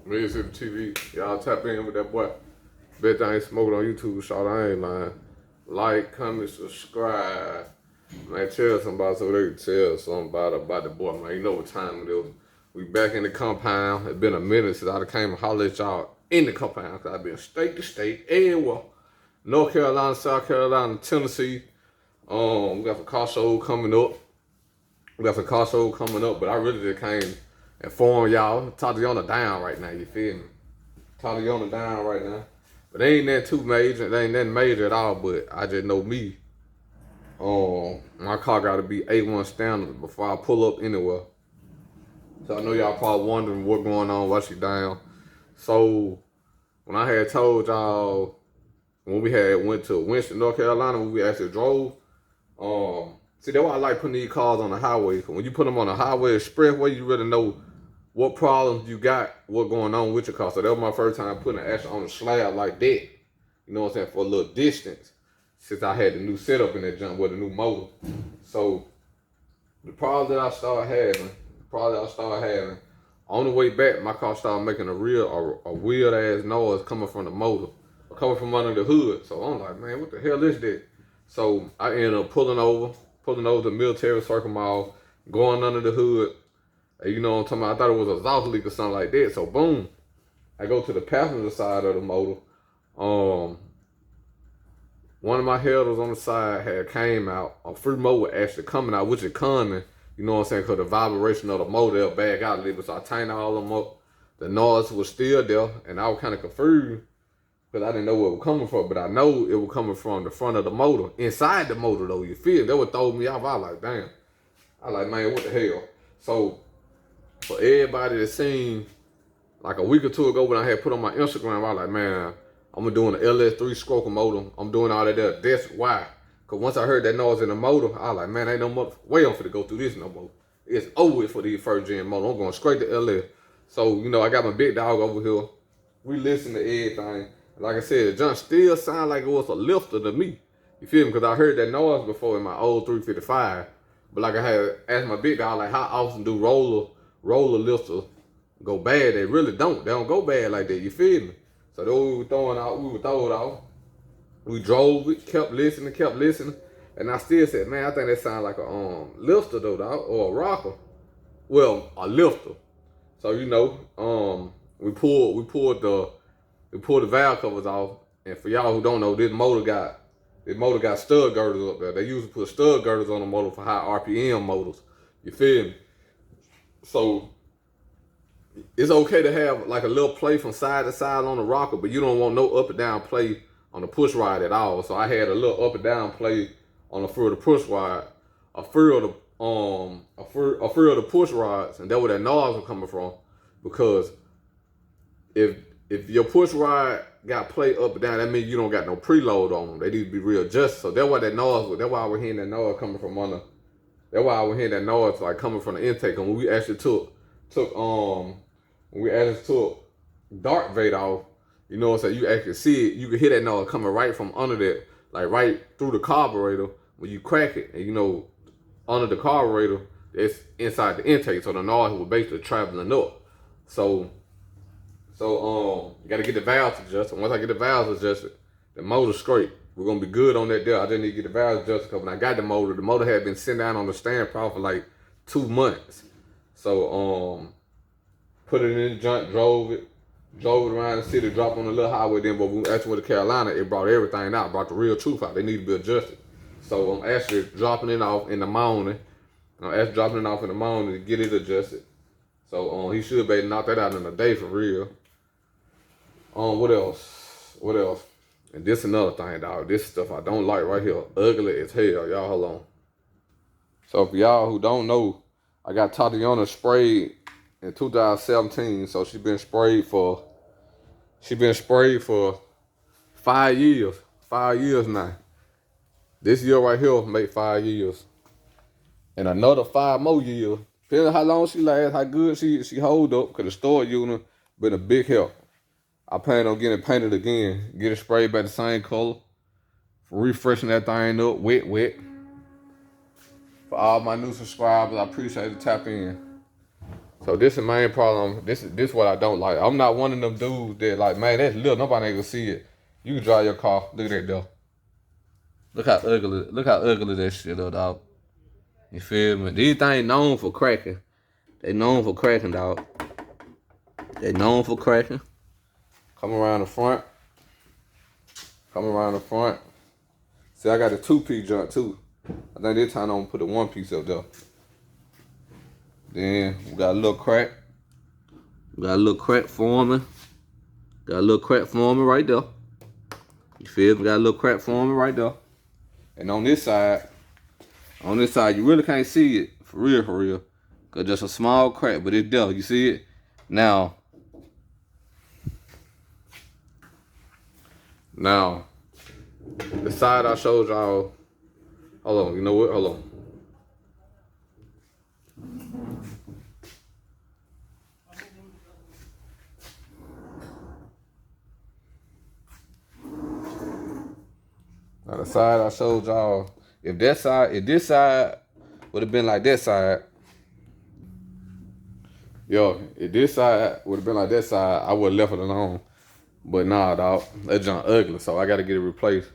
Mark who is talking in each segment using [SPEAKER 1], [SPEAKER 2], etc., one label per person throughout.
[SPEAKER 1] Red City TV. Y'all tap in with that boy. Bet I ain't smoking on YouTube, shot. I ain't lying. Like, comment, subscribe. Man, tell somebody so they can tell something about the boy, man. You know what time it is. We back in the compound. It's been a minute since I came and hollered at y'all in the compound. Cause I've been state to state, everywhere. North Carolina, South Carolina, Tennessee. We got some car show coming up. But I really just came and inform y'all. Tatiana down right now, you feel me? Tatiana down right now. But they ain't that too major. They ain't nothing major at all, but I just know me. My car gotta be A1 standard before I pull up anywhere. So I know y'all probably wondering what's going on, why she down. So when I had told y'all when we had went to Winston, North Carolina, when we actually drove, see, that's why I like putting these cars on the highway. Cause when you put them on the highway expressway, you really know what problems you got, what going on with your car. So that was my first time putting an action on the slab like that. You know what I'm saying? For a little distance. Since I had the new setup in that jump with the new motor. So the problem that I started having, on the way back, my car started making a weird ass noise coming from the motor. Or coming from under the hood. So I'm like, man, what the hell is that? So I ended up pulling over the Military Circle Mall, going under the hood. And you know what I'm talking about? I thought it was a exhaust leak or something like that. So boom, I go to the passenger side of the motor. One of my headers on the side had came out. A free motor actually coming out, which is coming. You know what I'm saying? Because the vibration of the motor, they'll bag out a little bit. So I tightened all of them up. The noise was still there. And I was kind of confused because I didn't know where it was coming from. But I know it was coming from the front of the motor. Inside the motor, though, you feel? That would throw me off. I was like, damn. I was like, man, what the hell? So for everybody that seen, like a week or two ago when I had put on my Instagram, I was like, man, I'm doing an LS3 stroker motor. I'm doing all that there. That's why. Because once I heard that noise in the motor, I was like, man, ain't no way I'm finna go through this no more. It's over for these first gen motor. I'm going straight to LS. So, you know, I got my big dog over here. We listen to everything. Like I said, the junk still sound like it was a lifter to me. You feel me? Because I heard that noise before in my old 355. But like I had asked my big dog, like, how often do roller lifters go bad? They really don't. They don't go bad like that. You feel me? So those we were throwing out, we would throw it off. We drove it, kept listening. And I still said, man, I think that sounds like a lifter though, dog, or a rocker. Well, a lifter. So you know, we pulled the valve covers off. And for y'all who don't know, this motor got stud girders up there. They usually put stud girders on the motor for high RPM motors. You feel me? So it's okay to have like a little play from side to side on the rocker, but you don't want no up and down play on the push rod at all. So I had a little up and down play on the front of the push rod, a few of the push rods, and that's where that noise was coming from. Because if your push rod got play up and down, that means you don't got no preload on them. They need to be readjusted. So that's why that noise was. That's why I was hearing that noise coming from under. That's why I was hearing that noise like coming from the intake. And when we actually took Dark Vader off, you know what I'm saying? You actually see it. You can hear that noise coming right from under that, like right through the carburetor when you crack it. And you know, under the carburetor, it's inside the intake. So the noise was basically traveling up. So you gotta get the valves adjusted. Once I get the valves adjusted, the motor's straight. We're gonna be good on that there. I just need to get the valves adjusted because when I got the motor had been sitting down on the stand probably for like 2 months. So put it in the junk, drove it around the city, dropped on the little highway. Then, but when we actually went to Carolina, it brought everything out, brought the real truth out. They need to be adjusted. So I'm actually dropping it off in the morning. To get it adjusted. So he should be able to knock that out in a day for real. What else? And this another thing, dog. This stuff I don't like right here. Ugly as hell. Y'all, hold on. So for y'all who don't know, I got Tatiana sprayed in 2017. So she been sprayed for 5 years. 5 years now. This year right here make 5 years. And another 5 more years. Depending on how long she lasts, how good she hold up, because the storage unit been a big help. I plan on getting it painted again, get it sprayed back the same color, refreshing that thing up, wet. For all my new subscribers, I appreciate it. Tap in. So this is the main problem. This what I don't like. I'm not one of them dudes that like, man, that's little. Nobody ain't gonna see it. You can drive your car. Look at that though. Look how ugly. Look how ugly that shit though, dog. You feel me? These things known for cracking. They known for cracking, dog. They known for cracking. Come around the front. Come around the front. See, I got a 2-piece joint too. I think this time I'm gonna put a 1-piece up there. Then we got a little crack. We got a little crack forming. Got a little crack forming right there. You feel me? Got a little crack forming right there. And on this side, you really can't see it for real. Cause just a small crack, but it's there. You see it? Now, the side I showed y'all. Hold on, you know what? Hold on. Now the side I showed y'all, if this side would have been like that side, if this side would have been like that side, I would have left it alone. But nah, dog, that junk ugly, so I gotta get it replaced.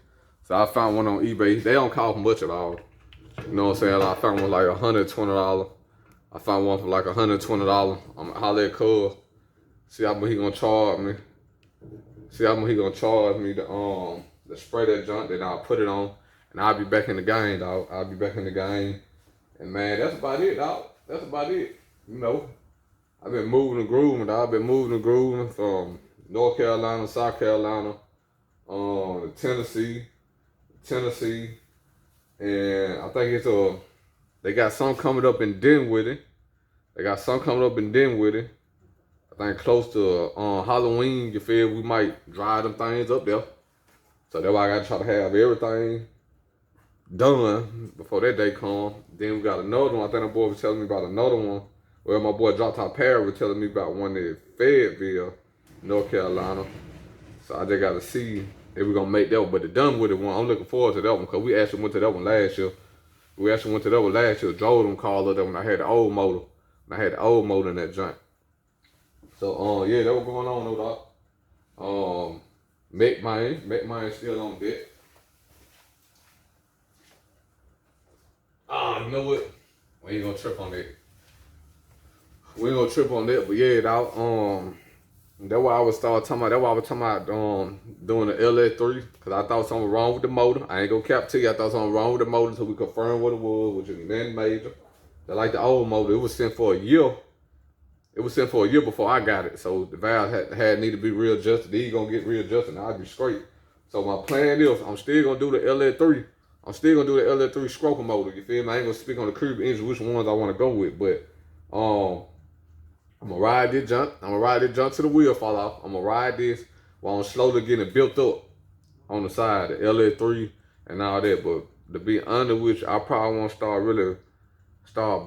[SPEAKER 1] So I found one on eBay. They don't cost much at all. You know what I'm saying? I found one like $120. I found one for like $120. I'm gonna holler at Cuz. See how much he gonna charge me. See how much he gonna charge me to spray that junk. Then I'll put it on, and I'll be back in the game, dog. I'll be back in the game. And man, that's about it, dog. That's about it. You know, I've been moving and grooving, dog. I've been moving and grooving from North Carolina, South Carolina, to Tennessee, and I think they got some coming up in Dinwiddie. I think close to Halloween, you feel, we might drive them things up there. So that's why I gotta try to have everything done before that day come. Then we got another one. I think the boy was telling me about another one. Well, my boy Drop Top Parrot was telling me about one in Fayetteville, North Carolina. So I just gotta see if we're gonna make that one. But the Dinwiddie one, I'm looking forward to that one because we actually went to that one last year. Drove them cars up there when I had the old motor. In that joint. So yeah, that was going on though, dog. Make mine still on deck. You know what? We ain't gonna trip on that. But yeah, dog. That's why I was talking about doing the LS3, because I thought something was wrong with the motor. I ain't gonna cap to you. I thought something was wrong with the motor until we confirmed what it was, which is nothing major. Like the old motor, it was sent for a year. Before I got it. So the valve had need to be readjusted. These gonna get readjusted and I'll be straight. So my plan is I'm still gonna do the LS3. I'm still gonna do the LS3 stroker motor. You feel me? I ain't gonna speak on the Kirby engine, which ones I wanna go with, but I'm gonna ride this junk till the wheel fall off. I'm gonna ride this while I'm slowly getting built up on the side, the LS3 and all that. But to be honest with you, I probably won't start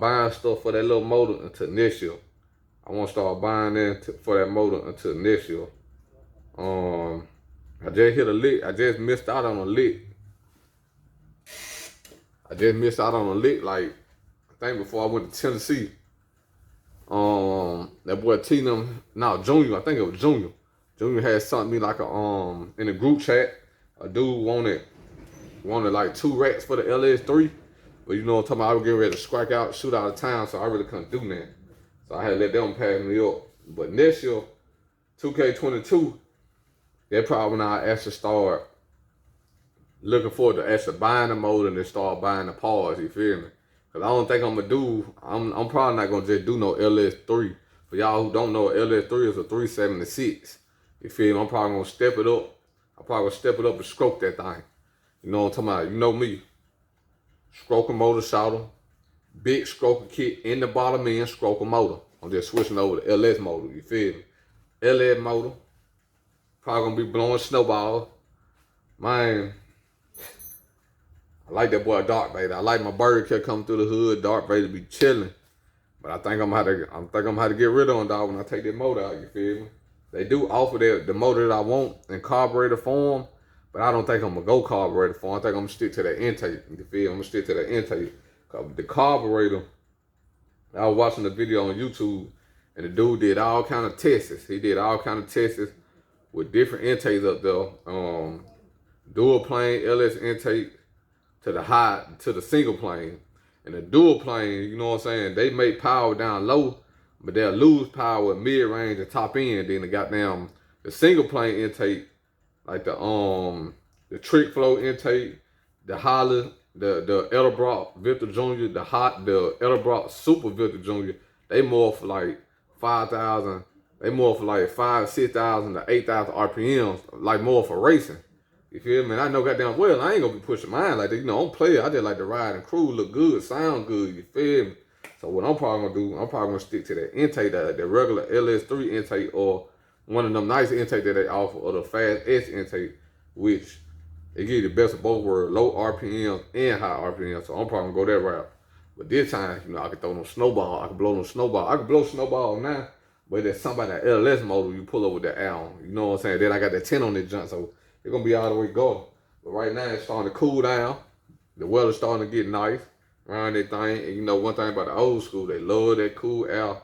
[SPEAKER 1] buying stuff for that little motor until next year. I won't start buying for that motor until next year. I just hit a lick. I just missed out on a lick. Like, I think before I went to Tennessee. That boy Junior, I think it was Junior. Junior had sent me like in a group chat. A dude wanted like 2 racks for the LS3. But you know what I'm talking about, I was getting ready to shoot out of town, so I really couldn't do that. So I had to let them pass me up. But next year, 2K22, that's probably when I actually start looking forward to actually buying the motor and then start buying the parts, you feel me? Cause I don't think I'm probably not gonna just do no LS3. For y'all who don't know, LS3 is a 376. You feel me? I'm probably gonna step it up. And stroke that thing. You know what I'm talking about? You know me. Stroker motor shouter. Big stroker kit in the bottom end, stroker motor. I'm just switching over to LS motor, you feel me? LS motor. Probably gonna be blowing snowballs. Man, I like that boy Dark Vader. I like my bird kept coming through the hood. Dark Vader be chilling. But I think I'm gonna have to get rid of him, dog, when I take that motor out, you feel me? They do offer the motor that I want in carburetor form, but I don't think I'm gonna go carburetor form. I think I'm gonna stick to that intake, you feel me? I'm gonna stick to that intake. The carburetor, I was watching the video on YouTube, And the dude did all kind of tests. He did all kind of tests with different intakes up there. Dual plane LS intake to the single plane. And the dual plane, you know what I'm saying, they make power down low, but they'll lose power at mid-range and top end. Then the single plane intake, like the trick flow intake, the Holler, the Edelbrock Victor Jr., the Edelbrock Super Victor Jr., they more for like 5,000, they more for like 6,000 to 8,000 RPMs, like more for racing. You feel me? And I know goddamn well I ain't gonna be pushing mine like that. You know, I'm player. I just like to ride and cruise, look good, sound good. You feel me? So what I'm probably gonna do, I'm probably gonna stick to that intake, the regular LS3 intake, or one of them nice intake that they offer, or the Fast S intake, which it gives you the best of both worlds, low RPMs and high RPMs. So I'm probably gonna go that route. But this time, you know, I can throw no snowball. I can blow no snowball. I can blow snowball now, but there's somebody that LS motor you pull up with the L. You know what I'm saying? Then I got that 10 on this junk, so it's gonna be all the way going. But right now it's starting to cool down. The weather's starting to get nice around that thing. And you know one thing about the old school, they love that cool air.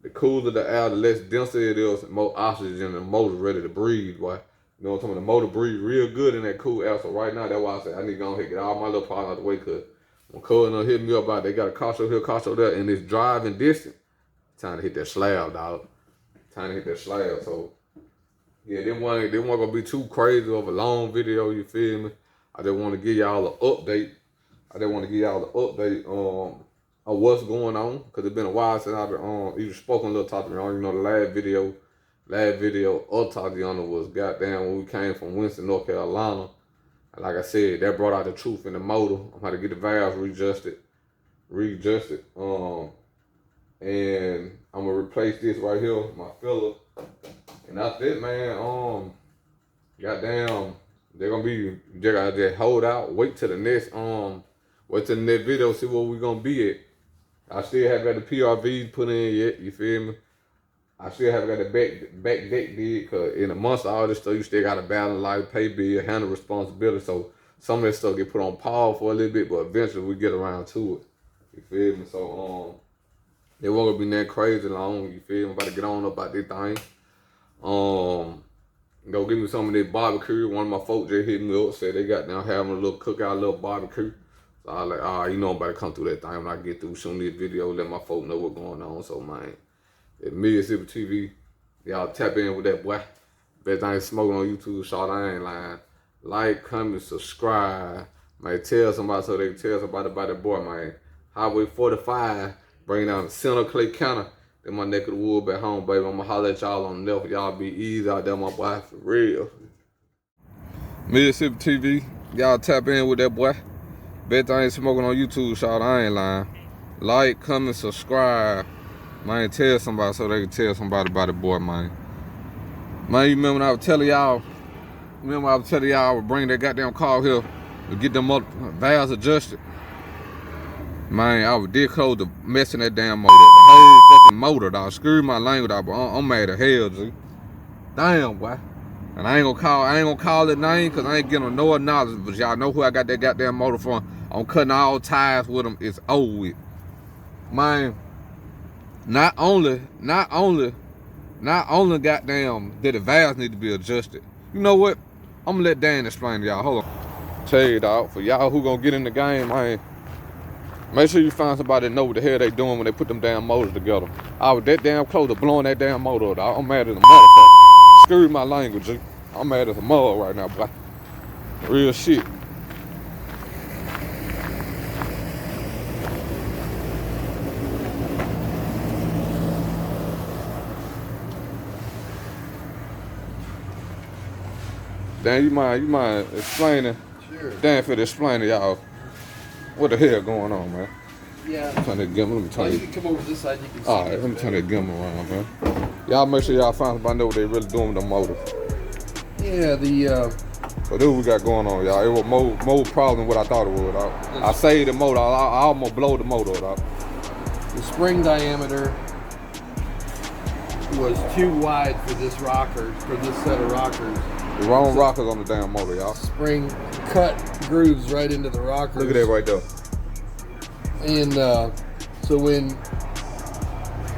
[SPEAKER 1] The cooler the air, the less denser it is, more oxygen, and the motor's ready to breathe, boy. You know what I'm talking about? The motor breathe real good in that cool air. So right now, that's why I said I need to go ahead and get all my little parts out the way, cause when Cole hit me up about they got a Costco here, Costco there, and it's driving distance. Time to hit that slab, dog. Time to hit that slab. So yeah, they weren't gonna be too crazy of a long video, you feel me? I just want to give y'all an update. On what's going on, because it's been a while since I've been even spoken a little Tatiana. You know, the last video of Tatiana was goddamn when we came from Winston, North Carolina. And like I said, that brought out the truth in the motor. I'm gonna get the valves readjusted. And I'm gonna replace this right here, my filler. And that's it, man. Goddamn, they gotta just hold out, wait till the next video, see where we gonna be at. I still haven't got the PRVs put in yet, you feel me? I still haven't got the back deck did, cause in amongst all this stuff, you still gotta balance life, pay bill, handle responsibility. So some of that stuff get put on pause for a little bit, but eventually we get around to it. You feel me? So it won't be that crazy long, you feel me? I'm about to get on up about this thing. Go give me some of this barbecue. One of my folks just hit me up, said they got down having a little cookout, a little barbecue. So I was like, you know I'm about to come through that thing when I get through shooting this video, let my folk know what's going on. So man, at Mississippi TV, y'all tap in with that boy. Best thing smoking on YouTube, short, I ain't lying. Like, comment, subscribe. Man, tell somebody so they can tell somebody about that boy, man. Highway 45, bring down the center Clay County. In my neck of the wood back home, baby. I'ma holler at y'all on the left. Y'all be easy out there, my boy, for real. Mississippi TV, y'all tap in with that boy. Bet I ain't smoking on YouTube, y'all. I ain't lying. Like, comment, subscribe. Man, tell somebody so they can tell somebody about the boy, man. Man, you remember when I was telling y'all, I would bring that goddamn car here to get them valves adjusted? Man, I did close the mess in that damn motor. The whole fucking motor, dog. Screw my language out, but I'm mad as hell, G. Damn, boy. And I ain't gonna call it name, cause I ain't getting no acknowledgement. But y'all know who I got that goddamn motor from. I'm cutting all ties with them. It's over with. Man, not only goddamn that the valves need to be adjusted. You know what? I'm gonna let Dan explain to y'all. Hold on. Tell you, dog, for y'all who gonna get in the game, man. Make sure you find somebody that know what the hell they doing when they put them damn motors together. I was that damn close to blowing that damn motor up, dog. I'm mad as a motherfucker. Screw my language, G. I'm mad as a mother right now, boy. Real shit. Dan, you mind explaining? Sure. Dan, for explaining y'all what the hell going on, man.
[SPEAKER 2] Yeah.
[SPEAKER 1] Turn that gimbal. Let me turn
[SPEAKER 2] you can come over this side. You can see.
[SPEAKER 1] All right, let me turn that gimbal around, man. Y'all make sure y'all find somebody know what they really doing with the motor.
[SPEAKER 2] Yeah,
[SPEAKER 1] So this what we got going on, y'all. It was more problem than what I thought it would. I saved the motor. I almost blow the motor up.
[SPEAKER 2] the spring diameter was too wide for this rocker, for this set of rockers.
[SPEAKER 1] The wrong rockers on the damn motor, y'all.
[SPEAKER 2] Spring cut grooves right into the rockers.
[SPEAKER 1] Look at that right there.
[SPEAKER 2] And so when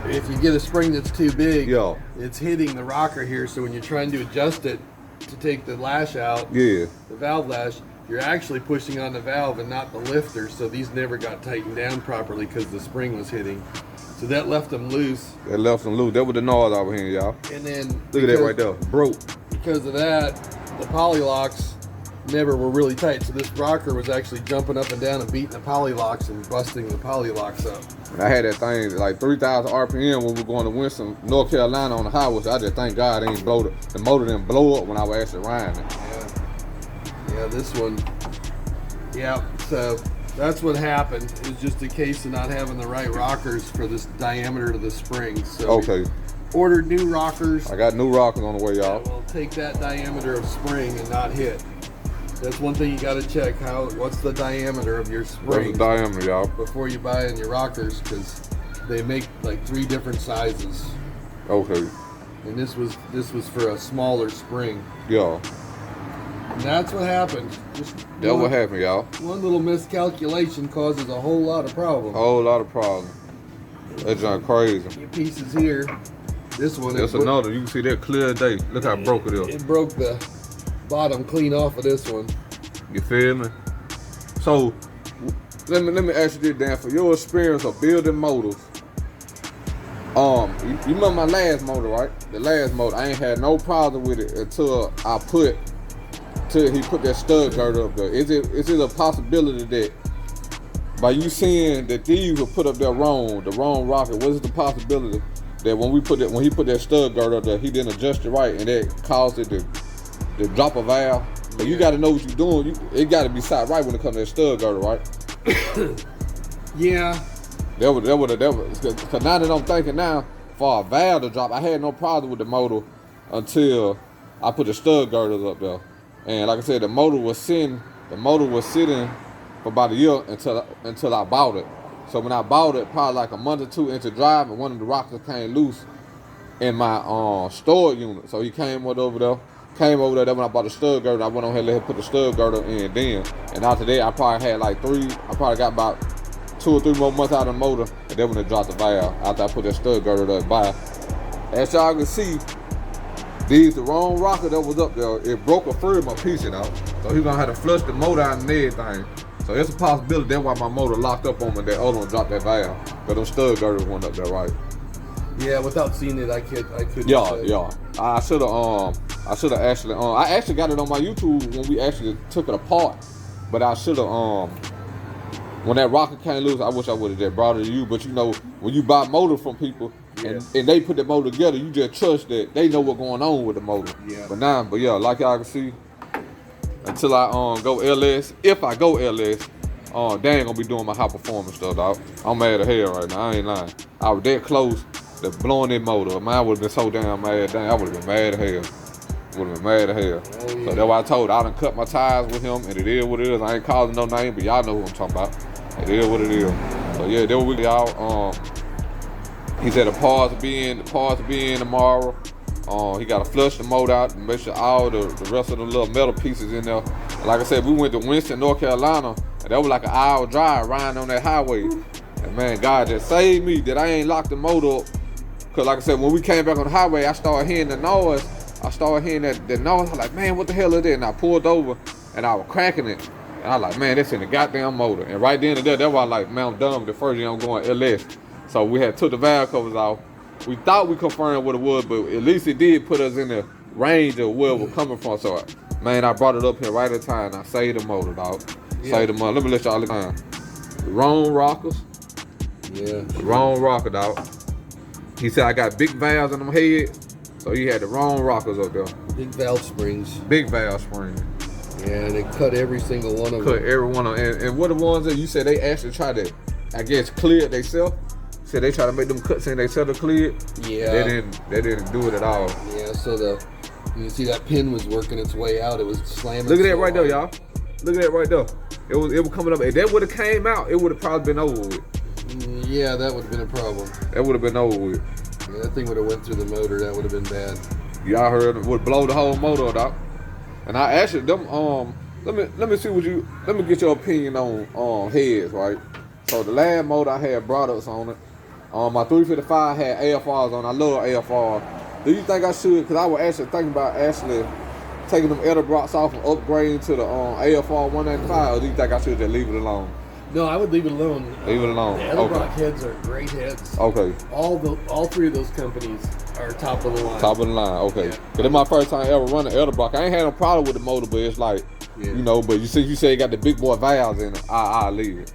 [SPEAKER 2] if you get a spring that's too big,
[SPEAKER 1] Yeah.
[SPEAKER 2] it's hitting the rocker here. So when you're trying to adjust it to take the lash out,
[SPEAKER 1] Yeah.
[SPEAKER 2] the valve lash, you're actually pushing on the valve and not the lifter. So these never got tightened down properly because the spring was hitting. So that left them loose.
[SPEAKER 1] That left them loose. That was the noise over here, y'all.
[SPEAKER 2] And then
[SPEAKER 1] Look at that right there. Broke.
[SPEAKER 2] because of that, the poly locks never were really tight. So this rocker was actually jumping up and down and beating the poly locks and busting the poly locks up.
[SPEAKER 1] And I had that thing like 3,000 RPM when we were going to Winston, North Carolina on the highway. So I just thank God it ain't blow the motor didn't blow up when I was actually riding it.
[SPEAKER 2] Yeah, this one. Yeah, so that's what happened. It was just a case of not having the right rockers for this diameter of the spring. So
[SPEAKER 1] Okay.
[SPEAKER 2] we ordered new rockers.
[SPEAKER 1] I got new rockers on the way, y'all.
[SPEAKER 2] That will take that diameter of spring and not hit. That's one thing you got to check. What's the diameter of your
[SPEAKER 1] What's
[SPEAKER 2] spring
[SPEAKER 1] the diameter, y'all?
[SPEAKER 2] before you buy in your rockers, because they make like 3 different sizes.
[SPEAKER 1] Okay.
[SPEAKER 2] And this was for a smaller spring.
[SPEAKER 1] Yeah.
[SPEAKER 2] And that's what happened. Just
[SPEAKER 1] That what happened, y'all.
[SPEAKER 2] one little miscalculation causes a whole lot of problems.
[SPEAKER 1] Whole lot of problems. That's just crazy.
[SPEAKER 2] Your pieces here. This one.
[SPEAKER 1] That's another. You can see that clear as day. Look how broke it is.
[SPEAKER 2] It broke the bottom clean off of this one.
[SPEAKER 1] You feel me? So let me ask you this, Dan, for your experience of building motors. You remember my last motor, right? The last motor, I ain't had no problem with it until he put that stud girder up there. Is it a possibility that by you seeing that these were put up there the wrong rocket, what is the possibility that when he put that stud girder up there, he didn't adjust it right and that caused it to drop a valve? So you got to know what you're doing. It got to be side right when it comes to that stud girder, right?
[SPEAKER 2] Yeah.
[SPEAKER 1] That would. Cause now that I'm thinking now, for a valve to drop, I had no problem with the motor until I put the stud girders up there. And like I said, the motor was sitting for about a year until I bought it. So when I bought it, probably like a month or two into driving, one of the rockers came loose in my storage unit. So he came over there. Then when I bought the stud girder, I went on ahead and let him put the stud girder in then. And after that, I probably had like I probably got about 2 or 3 more months out of the motor, and then when it dropped the valve, after I put that stud girder up by. As y'all can see, the wrong rocker that was up there, it broke a third of my piecing out. So he's gonna have to flush the motor out and everything. So it's a possibility that's why my motor locked up on me, that other one dropped that valve. But those stud girders went up there, right?
[SPEAKER 2] Yeah, without seeing it, I couldn't
[SPEAKER 1] Yeah,
[SPEAKER 2] say.
[SPEAKER 1] yeah. I should have actually I actually got it on my YouTube when we actually took it apart. But I should have when that rocker came loose, I wish I would have just brought it to you. But you know, when you buy motor from people and they put the motor together, you just trust that they know what's going on with the motor.
[SPEAKER 2] Yeah.
[SPEAKER 1] But yeah, like y'all can see, until I go LS, if I go LS, they ain't gonna be doing my high performance stuff, dog. I'm mad as hell right now. I ain't lying. I was that close to blowing that motor. Mine would have been so damn mad. Dang, I would have been mad as hell. Would have been mad as hell.
[SPEAKER 2] Oh, yeah.
[SPEAKER 1] So that's why I told I done cut my ties with him, and it is what it is. I ain't calling no name, but y'all know who I'm talking about. It is what it is. So yeah, that was y'all. He said the parts will be in tomorrow. He got to flush the motor out and make sure all the rest of the little metal pieces in there. Like I said, we went to Winston, North Carolina, and that was like an hour drive riding on that highway. And man, God just saved me that I ain't locked the motor up. Cause like I said, when we came back on the highway, I started hearing the noise. I started hearing that noise. I was like, man, what the hell is that? And I pulled over and I was cracking it. And I was like, man, that's in the goddamn motor. And right then and there, that's why I was like, man, I'm done. The first year I'm going LS. So we had took the valve covers off. We thought we confirmed what it was, but at least it did put us in the range of where we're coming from. So, man, I brought it up here right at the time. I saved the motor, dog.
[SPEAKER 2] Yeah.
[SPEAKER 1] Saved the motor. Let me let y'all look on. The wrong rockers.
[SPEAKER 2] Yeah.
[SPEAKER 1] The wrong rocker, dog. He said I got big valves in them head. So he had the wrong rockers up there.
[SPEAKER 2] Big valve springs.
[SPEAKER 1] Big valve spring.
[SPEAKER 2] Yeah, and it cut every single one of
[SPEAKER 1] Cut
[SPEAKER 2] them.
[SPEAKER 1] every one of them. And what the ones that you said they actually try to, I guess, clear it themselves? Said they try to make them cuts in themselves to clear it.
[SPEAKER 2] Yeah.
[SPEAKER 1] They didn't do it at all.
[SPEAKER 2] Yeah, so you see that pin was working its way out. It was slamming.
[SPEAKER 1] Look at that
[SPEAKER 2] so
[SPEAKER 1] right there,
[SPEAKER 2] hard.
[SPEAKER 1] y'all. Look at that right there. It was coming up. If that would have came out, it would have probably been over with.
[SPEAKER 2] Yeah, that would have been a problem.
[SPEAKER 1] That would have been over with.
[SPEAKER 2] Yeah, that thing would have went through the motor. That would have been bad.
[SPEAKER 1] Y'all heard it would blow the whole motor out. And I actually let me get your opinion on heads, right? So the last motor I had products on it. My 355 had AFRs on. I love AFR. Do you think I should? Because I was actually thinking about actually taking them Edelbrocks off and upgrading to the AFR 195, or do you think I should just leave it alone?
[SPEAKER 2] No, I would leave it alone.
[SPEAKER 1] Leave it alone.
[SPEAKER 2] The Edelbrock heads are great heads.
[SPEAKER 1] Okay.
[SPEAKER 2] All three of those companies are top of the line.
[SPEAKER 1] Top of the line, okay.
[SPEAKER 2] Yeah.
[SPEAKER 1] But it's my first time ever running Edelbrock. I ain't had no problem with the motor, but it's like, you know, but you say you got the big boy valves in it. I'll leave it.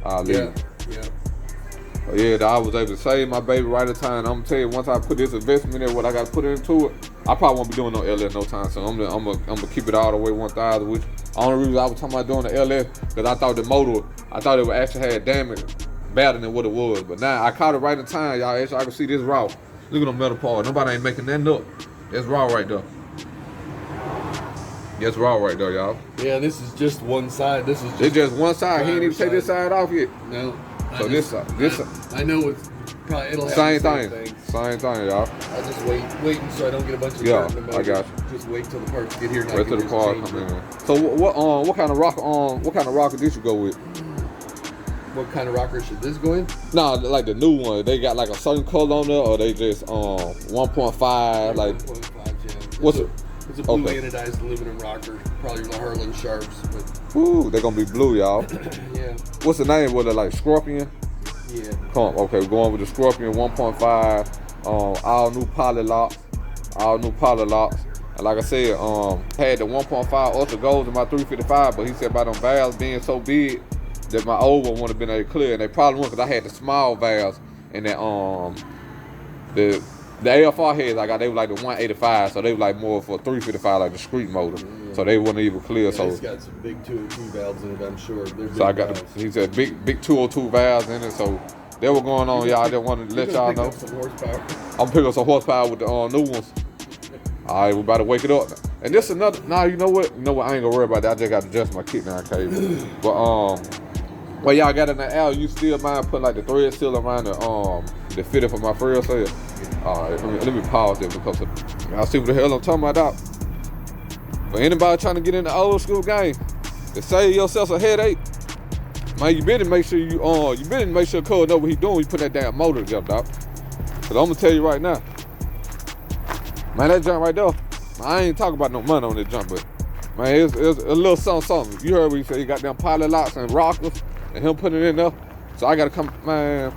[SPEAKER 1] I'll leave it.
[SPEAKER 2] Yeah.
[SPEAKER 1] But yeah, I was able to save my baby right at time. I'm gonna tell you, once I put this investment in, what I got to put into it, I probably won't be doing no LS no time soon. I'm gonna keep it all the way 1,000. Which the only reason I was talking about doing the LS because I thought the motor, I thought it would actually had damage better than what it was. But now I caught it right in time, y'all. Actually, I can see this raw. Look at them metal parts. Nobody ain't making that up. That's raw right there. That's raw right there, y'all.
[SPEAKER 2] Yeah, this is just one side. This is
[SPEAKER 1] It's just one side. He ain't even take this side off yet.
[SPEAKER 2] No.
[SPEAKER 1] So this side.
[SPEAKER 2] I know it's probably it'll
[SPEAKER 1] Same
[SPEAKER 2] have the
[SPEAKER 1] thing.
[SPEAKER 2] same
[SPEAKER 1] Same thing, y'all.
[SPEAKER 2] I'll just waiting so I don't get a bunch of
[SPEAKER 1] Yeah,
[SPEAKER 2] dirt in the motor.
[SPEAKER 1] I got you.
[SPEAKER 2] Just wait till the parts get here. And
[SPEAKER 1] Right to the car come in. So what kind of rocker did you go with?
[SPEAKER 2] What kind of rocker should this go in?
[SPEAKER 1] Nah, like the new one. They got like a certain color on there, or they just 1.5 like
[SPEAKER 2] 1.5, yeah.
[SPEAKER 1] what's it?
[SPEAKER 2] It's a blue
[SPEAKER 1] Okay.
[SPEAKER 2] anodized aluminum rocker, probably the Harlan Sharps, but
[SPEAKER 1] Ooh, they're gonna be blue, y'all.
[SPEAKER 2] yeah,
[SPEAKER 1] What's the name? Was it like Scorpion?
[SPEAKER 2] yeah.
[SPEAKER 1] Okay, we're going with the Scorpion 1.5. All new poly locks. And like I said, had the 1.5 Ultra Golds in my 355, but he said about them valves being so big that my old one would have been able to clear, and they probably wouldn't because I had the small valves and that the AFR heads I got, they were like the 185, so they were like more for 355, like the street motor.
[SPEAKER 2] Yeah.
[SPEAKER 1] So they wouldn't even clear.
[SPEAKER 2] Yeah,
[SPEAKER 1] So
[SPEAKER 2] it's got some big 202 valves in it, I'm sure. They're
[SPEAKER 1] so I
[SPEAKER 2] big
[SPEAKER 1] got
[SPEAKER 2] valves.
[SPEAKER 1] he said big 202 valves in it. So that was going on, y'all. I just wanted to let y'all know.
[SPEAKER 2] Some horsepower.
[SPEAKER 1] I'm picking up some horsepower with the new ones. All right, we about to wake it up. And this another. Nah, you know what? I ain't gonna worry about that. I just got to adjust my kickdown cable. But well, y'all got in the L. You still mind putting like the thread seal around the fitting for my frill sail? All right, let me pause it because y'all see what the hell I'm talking about. For anybody trying to get in the old school game, to save yourself a headache, man, you better make sure Cuz know what he doing when you put that damn motor together, dog. Cause I'm gonna tell you right now, man, that jump right there, I ain't talking about no money on that jump, but man, it's a little something. You heard what he said, he got them pilot locks and rockers, and him putting it in there. So I gotta come, man.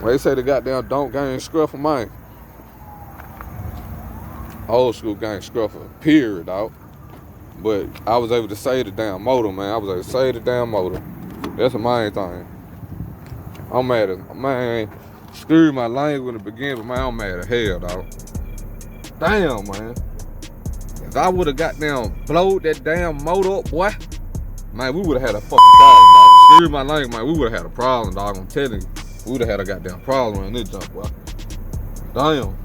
[SPEAKER 1] Well, they say the goddamn don't gang scruffle, man. Old school gang scruffle, period, dog. But I was able to save the damn motor, man. I was able to save the damn motor. That's the main thing. I'm mad at, man, screw my language in the beginning, but man, I'm mad as hell, dog. Damn, man. If I would have got down, blowed that damn motor up, boy, man, we would have had a fucking problem, dog. Screw my language, man, we would have had a problem, dog. I'm telling you. We would have had a goddamn problem in this jump, boy. Damn.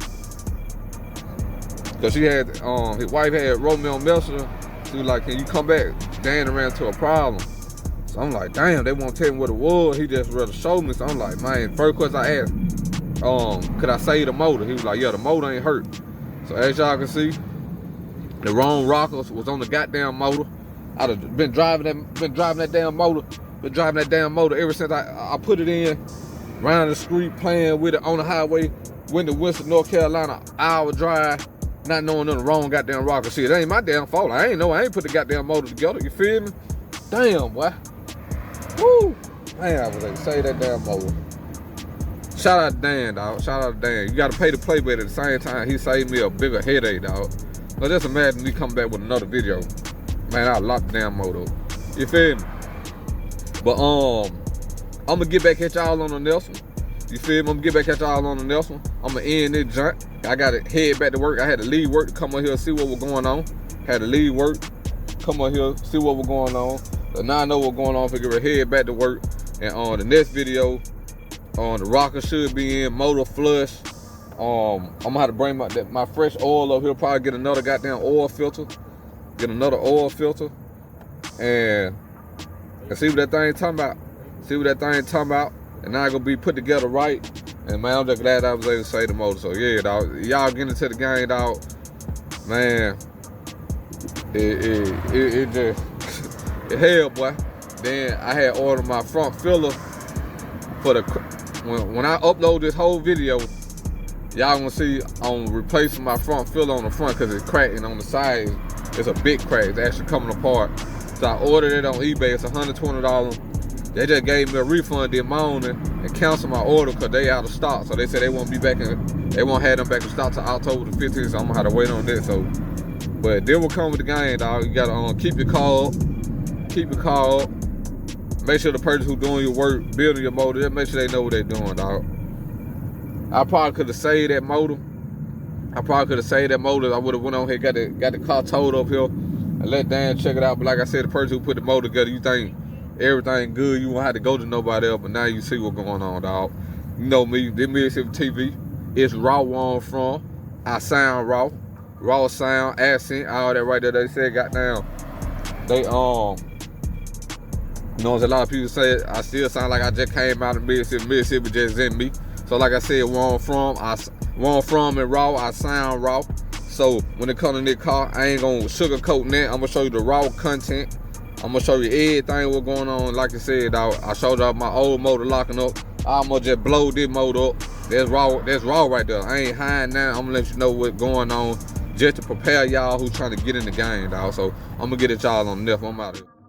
[SPEAKER 1] Cause she had, his wife had wrote me on Messenger. She was like, can you come back? Dan ran into a problem. So I'm like, damn, they won't tell me what it was. He just rather show me. So I'm like, man, first question I asked, could I save the motor? He was like, yeah, the motor ain't hurt. So as y'all can see, the wrong rockers was on the goddamn motor. I'd have been driving that damn motor ever since I put it in, around the street, playing with it on the highway, went to Winston, North Carolina, hour drive, not knowing the wrong goddamn rocker. See, it ain't my damn fault. I ain't put the goddamn motor together, you feel me? Damn, boy. Woo! Man, I was able to save that damn motor. Shout out to Dan, dog. Shout out to Dan. You gotta pay to play, but at the same time, he saved me a bigger headache, dog. So just imagine me come back with another video. Man, I'll lock the damn motor up. You feel me? But I'm gonna get back at y'all on the Nelson. You feel me? I'm gonna get back at y'all on the Nelson. I'm gonna end this junk. I gotta head back to work. I had to leave work to come up here and see what was going on. Had to leave work, come up here, see what was going on. But now I know what's going on. Figure head back to work. And on the next video, the rocker should be in, motor flush. I'm gonna have to bring my fresh oil up here. Probably get another goddamn oil filter. Get another oil filter. And see what that thing talking about. See what that thing talking about. And now it's gonna be put together right. And man, I'm just glad I was able to save the motor. So yeah, dog, y'all get into the game, dog. Man, it just, it hell, boy. Then I had ordered my front filler for the when I upload this whole video, y'all gonna see I'm replacing my front filler on the front because it's cracked, and on the side it's a big crack. It's actually coming apart. So I ordered it on eBay. It's $120. They just gave me a refund this morning and canceled my order because they out of stock. So they said they won't be back in. They won't have them back in stock till October the 15th. So I'm gonna have to wait on that. So, but they will come with the game, dog. You gotta keep your call. Keep your call. Make sure the person who's doing your work, building your motor, make sure they know what they're doing, dog. I probably could have saved that motor. I would have went on here, got the car towed up here, and let Dan check it out. But like I said, the person who put the motor together, you think everything good, you won't have to go to nobody else. But now you see what's going on, dog. You know me, this Mississippi TV. It's raw where I'm from. I sound raw sound, accent, all that right there. They said, goddamn, they you know, as a lot of people say, I still sound like I just came out of Mississippi just in me. So like I said, where I'm from and raw, I sound raw. So when it comes to this car, I ain't gonna sugarcoat that. I'm gonna show you the raw content. I'm gonna show you everything what's going on. Like I said, I showed y'all my old motor locking up. I'm gonna just blow this motor up. That's raw right there. I ain't hiding now. I'm gonna let you know what's going on just to prepare y'all who trying to get in the game, dog. So I'm gonna get at y'all on the left. I'm out of here.